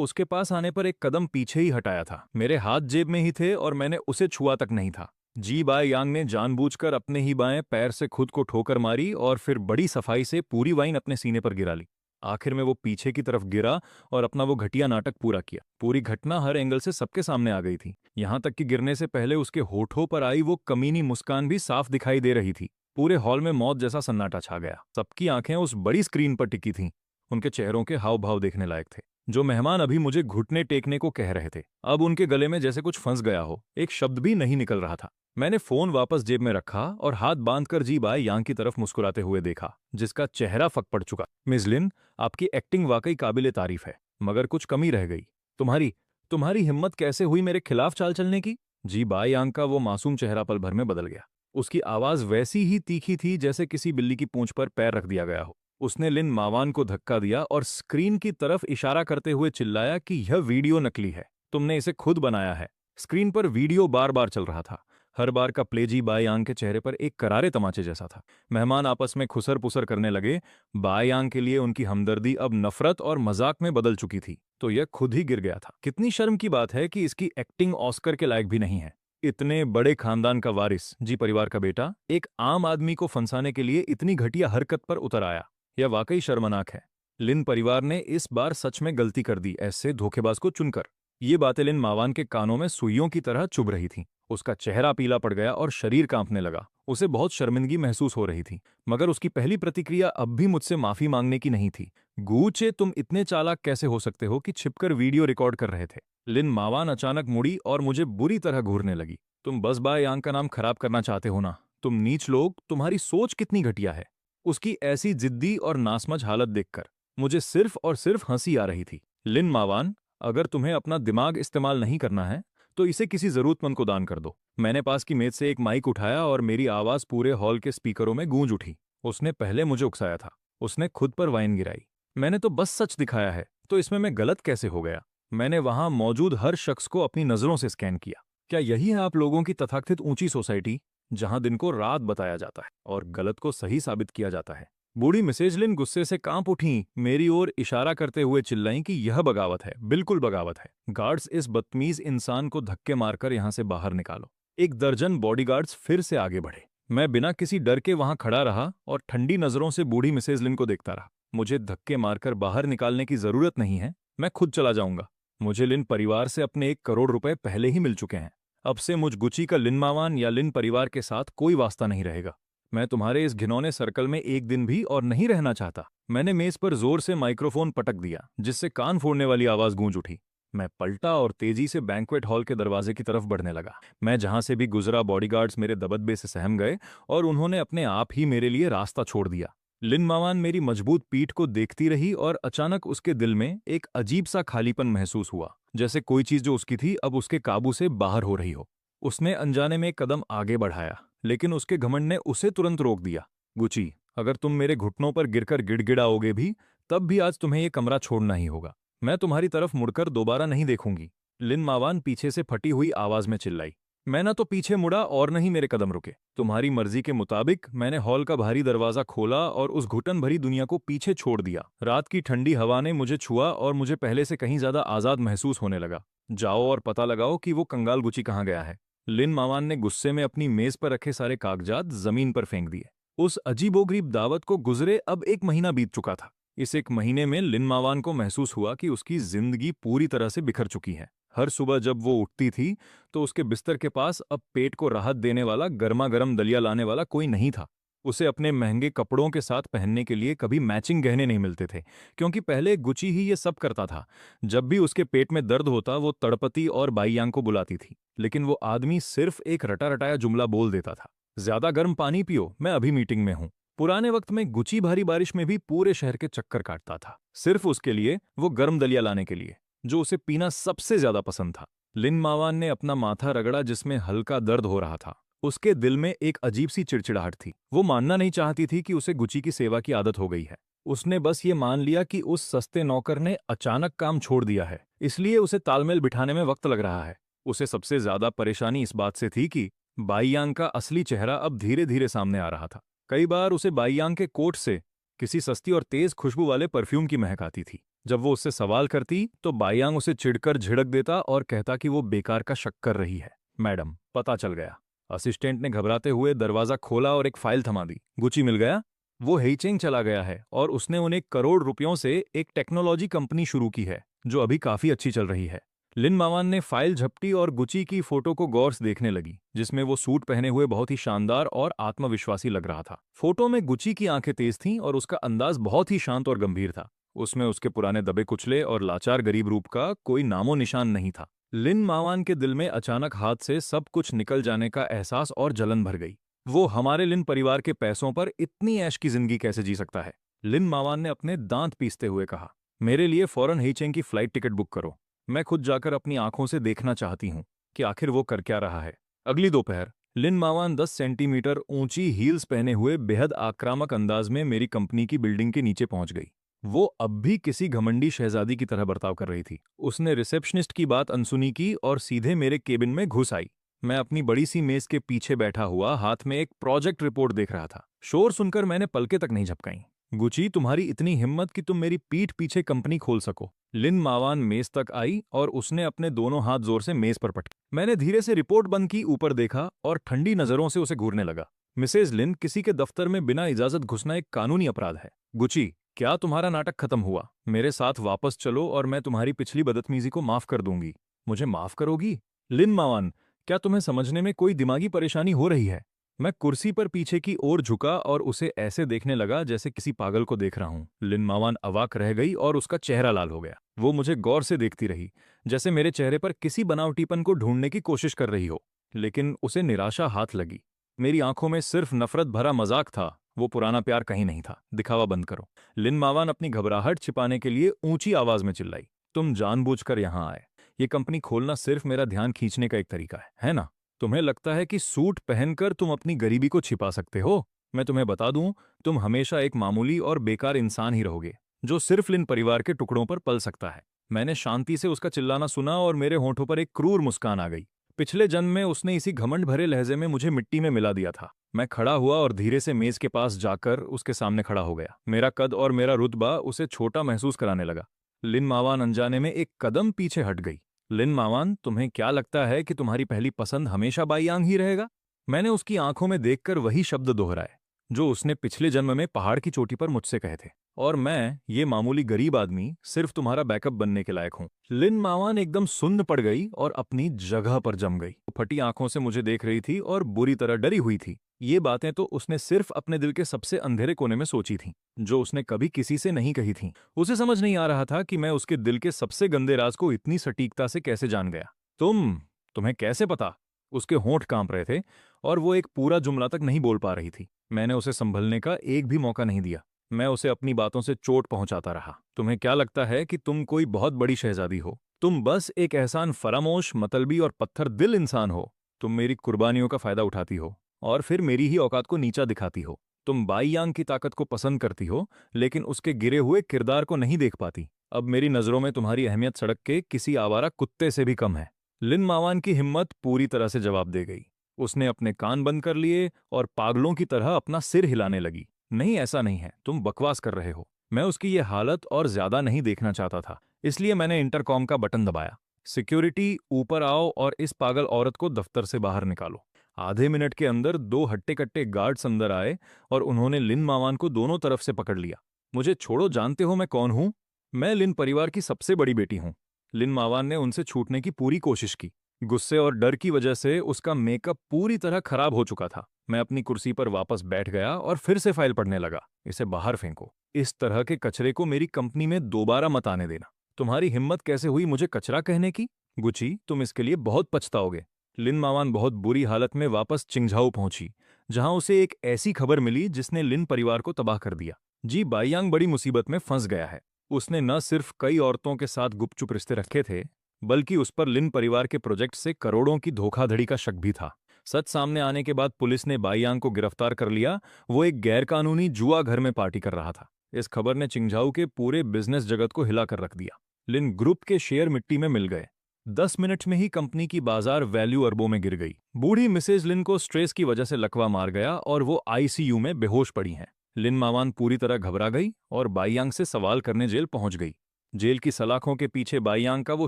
उसके पास आने पर एक कदम पीछे ही हटाया था। मेरे हाथ जेब में ही थे और मैंने उसे छुआ तक नहीं था। जी बाय यांग ने जानबूझकर अपने ही बाएं पैर से खुद को ठोकर मारी और फिर बड़ी सफाई से पूरी वाइन अपने सीने पर गिरा ली। आखिर में वो पीछे की तरफ गिरा और अपना वो घटिया नाटक पूरा किया। पूरी घटना हर एंगल से सबके सामने आ गई थी। यहां तक कि गिरने से पहले उसके होठों पर आई वो कमीनी मुस्कान भी साफ दिखाई दे रही थी। पूरे हॉल में मौत जैसा सन्नाटा छा गया। सबकी आंखें उस बड़ी स्क्रीन पर टिकी थीं। उनके चेहरों के हाव भाव देखने लायक थे। जो मेहमान अभी मुझे घुटने टेकने को कह रहे थे, अब उनके गले में जैसे कुछ फंस गया हो। एक शब्द भी नहीं निकल रहा था। मैंने फोन वापस जेब में रखा और हाथ बांधकर जी बाय यांग की तरफ मुस्कुराते हुए देखा, जिसका चेहरा फक पड़ चुका। मिस लिन, आपकी एक्टिंग वाकई काबिले तारीफ है, मगर कुछ कमी रह गई। तुम्हारी तुम्हारी हिम्मत कैसे हुई मेरे खिलाफ चाल चलने की? जी बाय यांग का वो मासूम चेहरा पल भर में बदल गया। उसकी आवाज वैसी ही तीखी थी जैसे किसी बिल्ली की पूंछ पर पैर रख दिया गया हो। उसने लिन मावान को धक्का दिया और स्क्रीन की तरफ इशारा करते हुए चिल्लाया कि यह वीडियो नकली है, तुमने इसे खुद बनाया है। स्क्रीन पर वीडियो बार बार चल रहा था। हर बार का प्ले जी बाय यांग के चेहरे पर एक करारे तमाचे जैसा था। मेहमान आपस में खुसर पुसर करने लगे। बाय यांग के लिए उनकी हमदर्दी अब नफरत और मजाक में बदल चुकी थी, तो यह खुद ही गिर गया था। कितनी शर्म की बात है कि इसकी एक्टिंग ऑस्कर के लायक भी नहीं है। इतने बड़े खानदान का वारिस, जी परिवार का बेटा, एक आम आदमी को फंसाने के लिए इतनी घटिया हरकत पर उतर आया। यह वाकई शर्मनाक है। लिन परिवार ने इस बार सच में गलती कर दी, ऐसे धोखेबाज को चुनकर। ये बातें लिन मावान के कानों में सुइयों की तरह चुभ रही थीं। उसका चेहरा पीला पड़ गया और शरीर कांपने लगा। उसे बहुत शर्मिंदगी महसूस हो रही थी, मगर उसकी पहली प्रतिक्रिया अब भी मुझसे माफी मांगने की नहीं थी। गूचे, तुम इतने चालाक कैसे हो सकते हो कि छिपकर वीडियो रिकॉर्ड कर रहे थे? लिन मावान अचानक मुड़ी और मुझे बुरी तरह घूरने लगी। तुम बस बाय यांग का नाम खराब करना चाहते हो ना? तुम नीच लोग, तुम्हारी सोच कितनी घटिया है। उसकी ऐसी जिद्दी और नासमझ हालत देखकर मुझे सिर्फ और सिर्फ हंसी आ रही थी। लिन मावान, अगर तुम्हें अपना दिमाग इस्तेमाल नहीं करना है तो इसे किसी जरूरतमंद को दान कर दो। मैंने पास की मेज से एक माइक उठाया और मेरी आवाज पूरे हॉल के स्पीकरों में गूंज उठी। उसने पहले मुझे उकसाया था, उसने खुद पर वाइन गिराई। मैंने तो बस सच दिखाया है, तो इसमें मैं गलत कैसे हो गया? मैंने वहां मौजूद हर शख्स को अपनी नजरों से स्कैन किया। क्या यही है आप लोगों की तथाकथित ऊंची सोसाइटी, जहां दिन को रात बताया जाता है और गलत को सही साबित किया जाता है? बूढ़ी मिसेज लिन गुस्से से कांप उठी, मेरी ओर इशारा करते हुए चिल्लाईं कि यह बगावत है, बिल्कुल बगावत है। गार्ड्स, इस बदतमीज इंसान को धक्के मारकर यहां से बाहर निकालो। एक दर्जन बॉडीगार्ड्स फिर से आगे बढ़े। मैं बिना किसी डर के वहां खड़ा रहा और ठंडी नजरों से बूढ़ी मिसेज लिन को देखता रहा। मुझे धक्के मारकर बाहर निकालने की जरूरत नहीं है, मैं खुद चला जाऊंगा। मुझे लिन परिवार से अपने 1 करोड़ रुपए पहले ही मिल चुके हैं। अब से मुझ गुची का लिन मावान या लिन परिवार के साथ कोई वास्ता नहीं रहेगा। मैं तुम्हारे इस घिनौने सर्कल में एक दिन भी और नहीं रहना चाहता। मैंने मेज पर जोर से माइक्रोफोन पटक दिया, जिससे कान फोड़ने वाली आवाज गूंज उठी। मैं पलटा और तेजी से बैंक्वेट हॉल के दरवाजे की तरफ बढ़ने लगा। मैं जहां से भी गुजरा, बॉडीगार्ड्स मेरे दबदबे से सहम गए और उन्होंने अपने आप ही मेरे लिए रास्ता छोड़ दिया। लिन मावान मेरी मजबूत पीठ को देखती रही और अचानक उसके दिल में एक अजीब सा खालीपन महसूस हुआ, जैसे कोई चीज जो उसकी थी अब उसके काबू से बाहर हो रही हो। उसने अनजाने में एक कदम आगे बढ़ाया, लेकिन उसके घमंड ने उसे तुरंत रोक दिया। गुची, अगर तुम मेरे घुटनों पर गिरकर गिड़गिड़ाओगे भी, तब भी आज तुम्हें यह कमरा छोड़ना ही होगा। मैं तुम्हारी तरफ मुड़कर दोबारा नहीं देखूंगी। लिन मावान पीछे से फटी हुई आवाज में चिल्लाई। मैं ना तो पीछे मुड़ा और न ही मेरे कदम रुके। तुम्हारी मर्जी के मुताबिक मैंने हॉल का भारी दरवाजा खोला और उस घुटन भरी दुनिया को पीछे छोड़ दिया। रात की ठंडी हवा ने मुझे छुआ और मुझे पहले से कहीं ज्यादा आजाद महसूस होने लगा। जाओ और पता लगाओ कि वो कंगाल गुची कहाँ गया है। लिन मावान ने गुस्से में अपनी मेज पर रखे सारे कागजात जमीन पर फेंक दिए। उस अजीबोगरीब दावत को गुजरे अब 1 महीना बीत चुका था। इस 1 महीने में लिन मावान को महसूस हुआ कि उसकी जिंदगी पूरी तरह से बिखर चुकी है। हर सुबह जब वो उठती थी तो उसके बिस्तर के पास अब पेट को राहत देने वाला गर्मा गर्म दलिया लाने वाला कोई नहीं था। उसे अपने महंगे कपड़ों के साथ पहनने के लिए कभी मैचिंग गहने नहीं मिलते थे, क्योंकि पहले गुची ही ये सब करता था। जब भी उसके पेट में दर्द होता वो तड़पती और बाईयांग को बुलाती थी, लेकिन वो आदमी सिर्फ एक रटा रटाया जुमला बोल देता था, ज्यादा गर्म पानी पियो, मैं अभी मीटिंग में हूं। पुराने वक्त में गुची भारी बारिश में भी पूरे शहर के चक्कर काटता था, सिर्फ उसके लिए, वो गर्म दलिया लाने के लिए, जो उसे पीना सबसे ज्यादा पसंद था। लिन मावान ने अपना माथा रगड़ा जिसमें हल्का दर्द हो रहा था। उसके दिल में एक अजीब सी चिड़चिड़ाहट थी। वो मानना नहीं चाहती थी कि उसे गुची की सेवा की आदत हो गई है। उसने बस ये मान लिया कि उस सस्ते नौकर ने अचानक काम छोड़ दिया है, इसलिए उसे तालमेल बिठाने में वक्त लग रहा है। उसे सबसे ज्यादा परेशानी इस बात से थी कि बाईयांग का असली चेहरा अब धीरे धीरे सामने आ रहा था। कई बार उसे बाईयांग के कोट से किसी सस्ती और तेज खुशबू वाले परफ्यूम की महक आती थी। जब वो उससे सवाल करती तो बाईयांग उसे चिढ़कर झिड़क देता और कहता कि वो बेकार का शक कर रही है। मैडम, पता चल गया। असिस्टेंट ने घबराते हुए दरवाजा खोला और एक फाइल थमा दी। गुची मिल गया? वो हेइचेंग चला गया है और उसने उन्हें करोड़ रुपयों से एक टेक्नोलॉजी कंपनी शुरू की है, जो अभी काफी अच्छी चल रही है। लिन मावान ने फाइल झपटी और गुची की फोटो को गौर से देखने लगी, जिसमें वो सूट पहने हुए बहुत ही शानदार और आत्मविश्वासी लग रहा था। फोटो में गुची की आंखें तेज थीं और उसका अंदाज बहुत ही शांत और गंभीर था। उसमें उसके पुराने दबे कुचले और लाचार गरीब रूप का कोई नामो निशान नहीं था। लिन मावान के दिल में अचानक हाथ से सब कुछ निकल जाने का एहसास और जलन भर गई। वो हमारे लिन परिवार के पैसों पर इतनी ऐश की जिंदगी कैसे जी सकता है? लिन मावान ने अपने दांत पीसते हुए कहा। मेरे लिए फौरन हेइचेंग की फ्लाइट टिकट बुक करो। मैं खुद जाकर अपनी आंखों से देखना चाहती हूँ कि आखिर वो कर क्या रहा है। अगली दोपहर लिन मावान 10 सेंटीमीटर ऊंची हील्स पहने हुए बेहद आक्रामक अंदाज में मेरी कंपनी की बिल्डिंग के नीचे पहुंच गई। वो अब भी किसी घमंडी शहजादी की तरह बर्ताव कर रही थी। उसने रिसेप्शनिस्ट की बात अनसुनी की और सीधे मेरे केबिन में घुस आई। मैं अपनी बड़ी सी मेज के पीछे बैठा हुआ हाथ में एक प्रोजेक्ट रिपोर्ट देख रहा था। शोर सुनकर मैंने पलकें तक नहीं झपकाई। गुची, तुम्हारी इतनी हिम्मत कि तुम मेरी पीठ पीछे कंपनी खोल सको। लिन मावान मेज तक आई और उसने अपने दोनों हाथ जोर से मेज पर पटके। मैंने धीरे से रिपोर्ट बंद की, ऊपर देखा और ठंडी नजरों से उसे घूरने लगा। मिसेज लिन, किसी के दफ्तर में बिना इजाजत घुसना एक कानूनी अपराध है। गुची, क्या तुम्हारा नाटक खत्म हुआ? मेरे साथ वापस चलो और मैं तुम्हारी पिछली बदतमीजी को माफ कर दूंगी। मुझे माफ करोगी? लिन मावान, क्या तुम्हें समझने में कोई दिमागी परेशानी हो रही है? मैं कुर्सी पर पीछे की ओर झुका और उसे ऐसे देखने लगा जैसे किसी पागल को देख रहा हूं। लिन मावान अवाक रह गई और उसका चेहरा लाल हो गया। वो मुझे गौर से देखती रही, जैसे मेरे चेहरे पर किसी बनावटीपन को ढूंढने की कोशिश कर रही हो, लेकिन उसे निराशा हाथ लगी। मेरी आंखों में सिर्फ नफरत भरा मजाक था, वो पुराना प्यार कहीं नहीं था। दिखावा बंद करो। लिन मावान अपनी घबराहट छिपाने के लिए ऊंची आवाज में चिल्लाई। तुम जानबूझकर यहां आए। ये कंपनी खोलना सिर्फ मेरा ध्यान खींचने का एक तरीका है ना? तुम्हें लगता है कि सूट पहनकर तुम अपनी गरीबी को छिपा सकते हो? मैं तुम्हें बता दूं, तुम हमेशा एक मामूली और बेकार इंसान ही रहोगे, जो सिर्फ लिन परिवार के टुकड़ों पर पल सकता है। मैंने शांति से उसका चिल्लाना सुना और मेरे होंठों पर एक क्रूर मुस्कान आ गई। पिछले जन्म में उसने इसी घमंड भरे लहजे में मुझे मिट्टी में मिला दिया था। मैं खड़ा हुआ और धीरे से मेज के पास जाकर उसके सामने खड़ा हो गया। मेरा कद और मेरा रुतबा उसे छोटा महसूस कराने लगा। लिन मावान अनजाने में एक कदम पीछे हट गई। लिन मावान, तुम्हें क्या लगता है कि तुम्हारी पहली पसंद हमेशा बाईयांग ही रहेगा? मैंने उसकी आंखों में देखकर वही शब्द दोहराए जो उसने पिछले जन्म में पहाड़ की चोटी पर मुझसे कहे थे। और मैं, ये मामूली गरीब आदमी, सिर्फ तुम्हारा बैकअप बनने के लायक हूं। लिन मावान एकदम सुन्न पड़ गई और अपनी जगह पर जम गई। वो फटी आंखों से मुझे देख रही थी और बुरी तरह डरी हुई थी। ये बातें तो उसने सिर्फ अपने दिल के सबसे अंधेरे कोने में सोची थीं, जो उसने कभी किसी से नहीं कही थीं। उसे समझ नहीं आ रहा था कि मैं उसके दिल के सबसे गंदे राज को इतनी सटीकता से कैसे जान गया। तुम्हें कैसे पता? उसके होंठ कांप रहे थे और वो एक पूरा जुमला तक नहीं बोल पा रही थी। मैंने उसे संभलने का एक भी मौका नहीं दिया। मैं उसे अपनी बातों से चोट पहुंचाता रहा। तुम्हें क्या लगता है कि तुम कोई बहुत बड़ी शहजादी हो? तुम बस एक एहसान फरामोश, मतलबी और पत्थर दिल इंसान हो। तुम मेरी कुर्बानियों का फायदा उठाती हो और फिर मेरी ही औकात को नीचा दिखाती हो। तुम बाईयांग की ताकत को पसंद करती हो, लेकिन उसके गिरे हुए किरदार को नहीं देख पाती। अब मेरी नजरों में तुम्हारी अहमियत सड़क के किसी आवारा कुत्ते से भी कम है। लिन मावान की हिम्मत पूरी तरह से जवाब दे गई। उसने अपने कान बंद कर लिए और पागलों की तरह अपना सिर हिलाने लगी। नहीं, ऐसा नहीं है, तुम बकवास कर रहे हो। मैं उसकी ये हालत और ज्यादा नहीं देखना चाहता था, इसलिए मैंने इंटरकॉम का बटन दबाया। सिक्योरिटी, ऊपर आओ और इस पागल औरत को दफ्तर से बाहर निकालो। आधे मिनट के अंदर 2 हट्टे कट्टे गार्ड्स अंदर आए और उन्होंने लिन मावान को दोनों तरफ से पकड़ लिया। मुझे छोड़ो, जानते हो मैं कौन हूं? मैं लिन परिवार की सबसे बड़ी बेटी हूं। लिन मावान ने उनसे छूटने की पूरी कोशिश की। गुस्से और डर की वजह से उसका मेकअप पूरी तरह खराब हो चुका था। मैं अपनी कुर्सी पर वापस बैठ गया और फिर से फाइल पढ़ने लगा। इसे बाहर फेंको। इस तरह के कचरे को मेरी कंपनी में दोबारा मत आने देना। तुम्हारी हिम्मत कैसे हुई मुझे कचरा कहने की? गुची, तुम इसके लिए बहुत पछताओगे। लिन मावान बहुत बुरी हालत में वापस चिंगझाऊ पहुंची, जहां उसे एक ऐसी खबर मिली जिसने लिन परिवार को तबाह कर दिया। जी बाइयांग बड़ी मुसीबत में फंस गया है। उसने न सिर्फ कई औरतों के साथ गुपचुप रिश्ते रखे थे, बल्कि उस पर लिन परिवार के प्रोजेक्ट से करोड़ों की धोखाधड़ी का शक भी था। सच सामने आने के बाद पुलिस ने बाइयांग को गिरफ्तार कर लिया। वो एक गैरकानूनी जुआ घर में पार्टी कर रहा था। इस खबर ने चिंगझाऊ के पूरे बिजनेस जगत को हिलाकर रख दिया। लिन ग्रुप के शेयर मिट्टी में मिल गए। 10 मिनट में ही कंपनी की बाजार वैल्यू अरबों में गिर गई। बूढ़ी मिसेज लिन को स्ट्रेस की वजह से लकवा मार गया और वो आईसीयू में बेहोश पड़ी हैं। लिन मावान पूरी तरह घबरा गई और बाइयांग से सवाल करने जेल पहुंच गई। जेल की सलाखों के पीछे बाइयांग का वो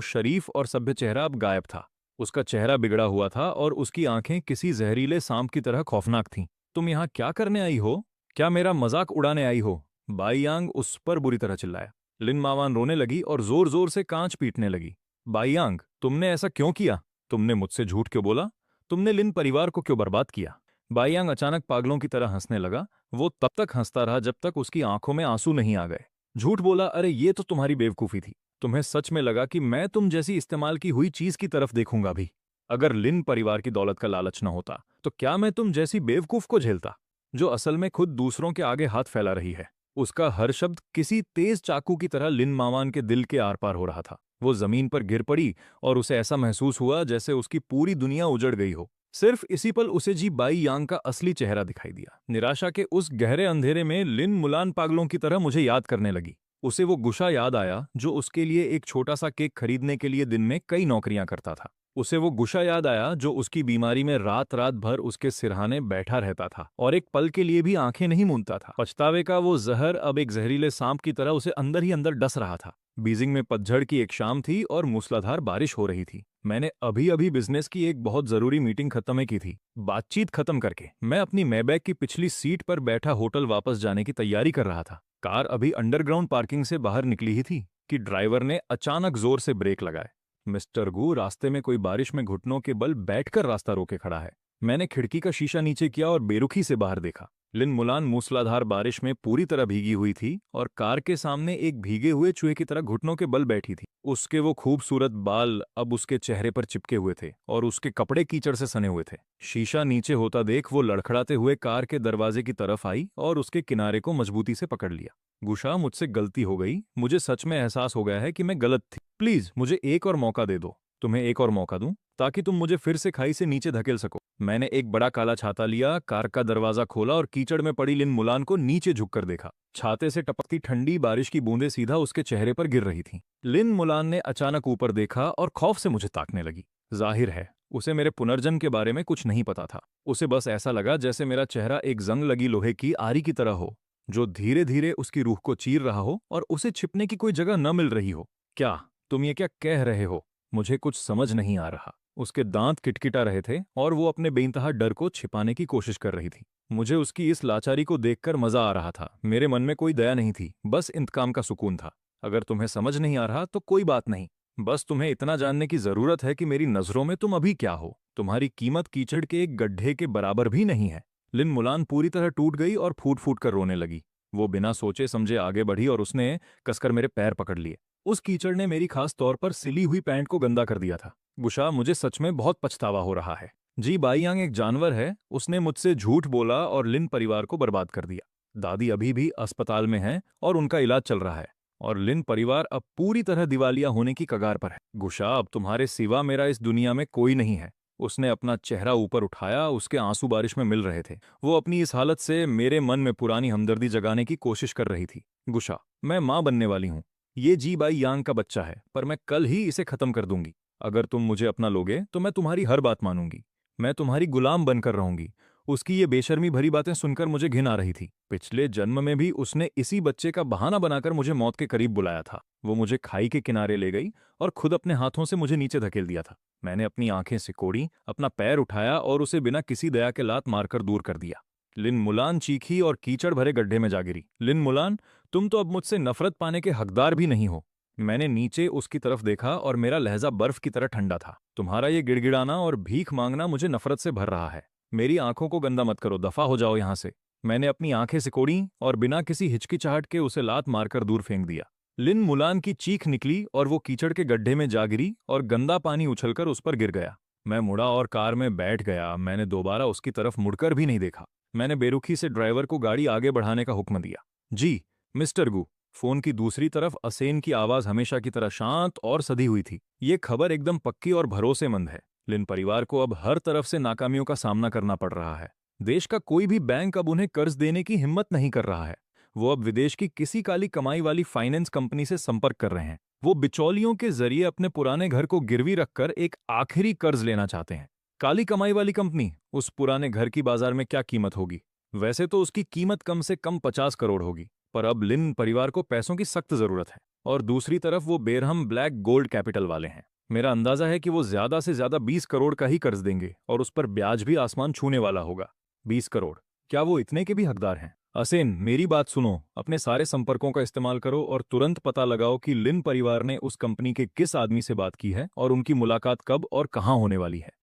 शरीफ और सभ्य चेहरा अब गायब था। उसका चेहरा बिगड़ा हुआ था और उसकी आंखें किसी जहरीले सांप की तरह खौफनाक थीं। तुम यहाँ क्या करने आई हो? क्या मेरा मजाक उड़ाने आई हो? बाइयांग उस पर बुरी तरह चिल्लाया। लिन मावान रोने लगी और जोर जोर से कांच पीटने लगी। बाइयांग, तुमने ऐसा क्यों किया? तुमने मुझसे झूठ क्यों बोला? तुमने लिन परिवार को क्यों बर्बाद किया? बाइयांग अचानक पागलों की तरह हंसने लगा। वो तब तक हंसता रहा जब तक उसकी आंखों में आंसू नहीं आ गए। झूठ बोला? अरे ये तो तुम्हारी बेवकूफी थी। तुम्हें सच में लगा कि मैं तुम जैसी इस्तेमाल की हुई चीज की तरफ देखूंगा भी? अगर लिन परिवार की दौलत का लालच न होता तो क्या मैं तुम जैसी बेवकूफ को झेलता, जो असल में खुद दूसरों के आगे हाथ फैला रही है? उसका हर शब्द किसी तेज चाकू की तरह लिन मावान के दिल के आर पार हो रहा था। वो जमीन पर गिर पड़ी और उसे ऐसा महसूस हुआ जैसे उसकी पूरी दुनिया उजड़ गई हो। सिर्फ इसी पल उसे जी बाइयांग का असली चेहरा दिखाई दिया। निराशा के उस गहरे अंधेरे में लिन मुलान पागलों की तरह मुझे याद करने लगी। उसे वो गुशा याद आया जो उसके लिए एक छोटा सा केक खरीदने के लिए दिन में कई नौकरियां करता था। उसे वो गुशा याद आया जो उसकी बीमारी में रात रात भर उसके सिरहाने बैठा रहता था और एक पल के लिए भी आंखें नहीं मूंदता था। पछतावे का वो जहर अब एक जहरीले सांप की तरह उसे अंदर ही अंदर डस रहा था। बीजिंग में पतझड़ की एक शाम थी और मूसलाधार बारिश हो रही थी। मैंने अभी अभी बिजनेस की एक बहुत जरूरी मीटिंग खत्म की थी। बातचीत खत्म करके मैं अपनी मैबैक की पिछली सीट पर बैठा होटल वापस जाने की तैयारी कर रहा था। कार अभी अंडरग्राउंड पार्किंग से बाहर निकली ही थी कि ड्राइवर ने अचानक जोर से ब्रेक लगाए। मिस्टर गू, रास्ते में कोई बारिश में घुटनों के बल बैठकर रास्ता रोके खड़ा है। मैंने खिड़की का शीशा नीचे किया और बेरुखी से बाहर देखा। लिन मुलान मूसलाधार बारिश में पूरी तरह भीगी हुई थी और कार के सामने एक भीगे हुए चूहे की तरह घुटनों के बल बैठी थी। उसके वो खूबसूरत बाल अब उसके चेहरे पर चिपके हुए थे और उसके कपड़े कीचड़ से सने हुए थे। शीशा नीचे होता देख वो लड़खड़ाते हुए कार के दरवाजे की तरफ आई और उसके किनारे को मजबूती से पकड़ लिया। गुशा, मुझसे गलती हो गई। मुझे सच में एहसास हो गया है कि मैं गलत थी। प्लीज मुझे एक और मौका दे दो। तुम्हें एक और मौका दूं ताकि तुम मुझे फिर से खाई से नीचे धकेल सको। मैंने एक बड़ा काला छाता लिया, कार का दरवाजा खोला और कीचड़ में पड़ी लिन मुलान को नीचे झुककर देखा। छाते से टपकती ठंडी बारिश की बूंदें सीधा उसके चेहरे पर गिर रही थीं। लिन मुलान ने अचानक ऊपर देखा और खौफ से मुझे ताकने लगी। जाहिर है उसे मेरे पुनर्जन्म के बारे में कुछ नहीं पता था। उसे बस ऐसा लगा जैसे मेरा चेहरा एक जंग लगी लोहे की आरी की तरह हो, जो धीरे धीरे उसकी रूह को चीर रहा हो और उसे छिपने की कोई जगह न मिल रही हो। क्या तुम ये क्या कह रहे हो? मुझे कुछ समझ नहीं आ रहा। उसके दांत किटकिटा रहे थे और वो अपने बेइंतहा डर को छिपाने की कोशिश कर रही थी। मुझे उसकी इस लाचारी को देखकर मजा आ रहा था। मेरे मन में कोई दया नहीं थी, बस इंतकाम का सुकून था। अगर तुम्हें समझ नहीं आ रहा तो कोई बात नहीं। बस तुम्हें इतना जानने की जरूरत है कि मेरी नजरों में तुम अभी क्या हो। तुम्हारी कीमत कीचड़ के एक गड्ढे के बराबर भी नहीं है। लिन मुलान पूरी तरह टूट गई और फूट फूट कर रोने लगी। वो बिना सोचे समझे आगे बढ़ी और उसने कसकर मेरे पैर पकड़ लिए। उस कीचड़ ने मेरी खास तौर पर सिली हुई पैंट को गंदा कर दिया था। गुशा, मुझे सच में बहुत पछतावा हो रहा है। जी बाइयांग एक जानवर है। उसने मुझसे झूठ बोला और लिन परिवार को बर्बाद कर दिया। दादी अभी भी अस्पताल में है और उनका इलाज चल रहा है और लिन परिवार अब पूरी तरह दिवालिया होने की कगार पर है। गुशा, अब तुम्हारे सिवा मेरा इस दुनिया में कोई नहीं है। उसने अपना चेहरा ऊपर उठाया। उसके आंसू बारिश में मिल रहे थे। वो अपनी इस हालत से मेरे मन में पुरानी हमदर्दी जगाने की कोशिश कर रही थी। गुशा, मैं मां बनने वाली हूं। ये जी बाइयांग का बच्चा है, पर मैं कल ही इसे खत्म कर दूंगी। अगर तुम मुझे अपना लोगे तो मैं तुम्हारी हर बात मानूंगी। मैं तुम्हारी गुलाम बनकर रहूंगी। उसकी ये बेशर्मी भरी बातें सुनकर मुझे घिन आ रही थी। पिछले जन्म में भी उसने इसी बच्चे का बहाना बनाकर मुझे मौत के करीब बुलाया था। वो मुझे खाई के किनारे ले गई और खुद अपने हाथों से मुझे नीचे धकेल दिया था। मैंने अपनी आंखें सिकोड़ी, अपना पैर उठाया और उसे बिना किसी दया के लात मारकर दूर कर दिया। लिन मुलान चीखी और कीचड़ भरे गड्ढे में जा गिरी। लिन मुलान, तुम तो अब मुझसे नफरत पाने के हकदार भी नहीं हो। मैंने नीचे उसकी तरफ देखा और मेरा लहजा बर्फ की तरह ठंडा था। तुम्हारा ये गिड़गिड़ाना और भीख मांगना मुझे नफरत से भर रहा है। मेरी आंखों को गंदा मत करो, दफा हो जाओ यहां से। मैंने अपनी आंखें सिकोड़ी और बिना किसी हिचकिचाहट के उसे लात मारकर दूर फेंक दिया। लिन मुलान की चीख निकली और वो कीचड़ के गड्ढे में जा गिरी और गंदा पानी उछलकर उस पर गिर गया। मैं मुड़ा और कार में बैठ गया। मैंने दोबारा उसकी तरफ मुड़कर भी नहीं देखा। मैंने बेरुखी से ड्राइवर को गाड़ी आगे बढ़ाने का हुक्म दिया। जी मिस्टर गू। फोन की दूसरी तरफ असेन की आवाज हमेशा की तरह शांत और सधी हुई थी। ये खबर एकदम पक्की और भरोसेमंद है। लिन परिवार को अब हर तरफ से नाकामियों का सामना करना पड़ रहा है। देश का कोई भी बैंक अब उन्हें कर्ज देने की हिम्मत नहीं कर रहा है। वो अब विदेश की किसी काली कमाई वाली फाइनेंस कंपनी से संपर्क कर रहे हैं। वो बिचौलियों के जरिए अपने पुराने घर को गिरवी रखकर एक आखिरी कर्ज लेना चाहते हैं। काली कमाई वाली कंपनी, उस पुराने घर की बाजार में क्या कीमत होगी? वैसे तो उसकी कीमत कम से कम 50 करोड़ होगी, पर अब लिन परिवार को पैसों की सख्त जरूरत है। और दूसरी तरफ वो बेरहम ब्लैक गोल्ड कैपिटल वाले हैं। मेरा अंदाजा है कि वो ज्यादा से ज्यादा 20 करोड़ का ही कर्ज देंगे और उस पर ब्याज भी आसमान छूने वाला होगा। 20 करोड़, क्या वो इतने के भी हकदार हैं? असेन, मेरी बात सुनो। अपने सारे संपर्कों का इस्तेमाल करो और तुरंत पता लगाओ कि लिन परिवार ने उस कंपनी के किस आदमी से बात की है और उनकी मुलाकात कब और कहाँ होने वाली है।